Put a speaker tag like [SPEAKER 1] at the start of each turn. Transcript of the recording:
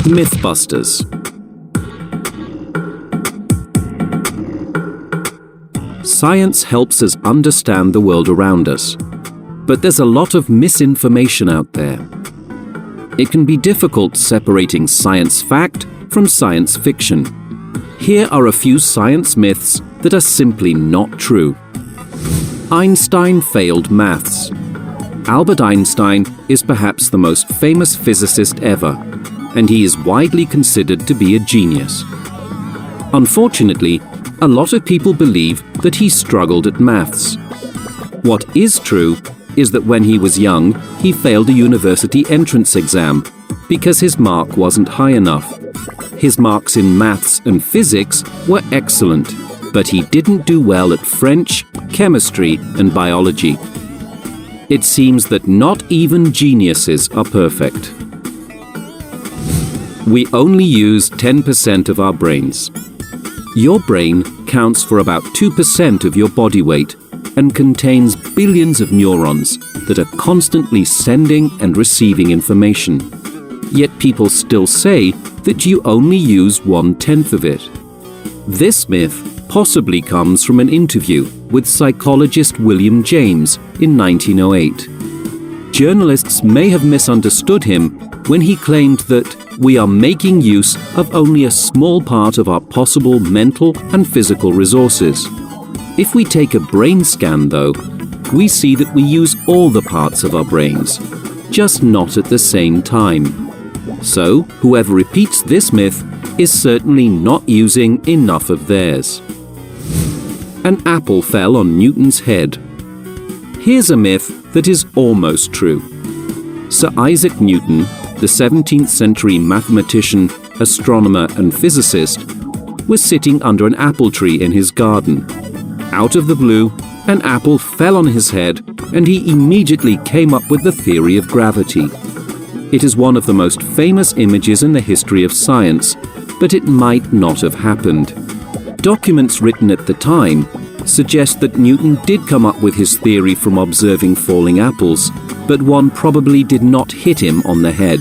[SPEAKER 1] Mythbusters. Science helps us understand the world around us, but there's a lot of misinformation out there. It can be difficult separating science fact from science fiction. Here are a few science myths that are simply not true. Einstein failed maths. Albert Einstein is perhaps the most famous physicist ever, and he is widely considered to be a genius. Unfortunately, a lot of people believe that he struggled at maths. What is true is that when he was young, he failed a university entrance exam because his mark wasn't high enough. His marks in maths and physics were excellent, but he didn't do well at French, chemistry, and biology. It seems that not even geniuses are perfect. We only use 10% of our brains. Your brain counts for about 2% of your body weight and contains billions of neurons that are constantly sending and receiving information. Yet people still say that you only use 1/10 of it. This myth possibly comes from an interview with psychologist William James in 1908. Journalists may have misunderstood him when he claimed that we are making use of only a small part of our possible mental and physical resources. If we take a brain scan, though, we see that we use all the parts of our brains, just not at the same time. So, whoever repeats this myth is certainly not using enough of theirs. An apple fell on Newton's head. Here's a myth that is almost true. Sir Isaac Newton, the 17th century mathematician, astronomer, and physicist, was sitting under an apple tree in his garden. Out of the blue, an apple fell on his head, and he immediately came up with the theory of gravity. It is one of the most famous images in the history of science, but it might not have happened. Documents written at the time suggest that Newton did come up with his theory from observing falling apples, but one probably did not hit him on the head.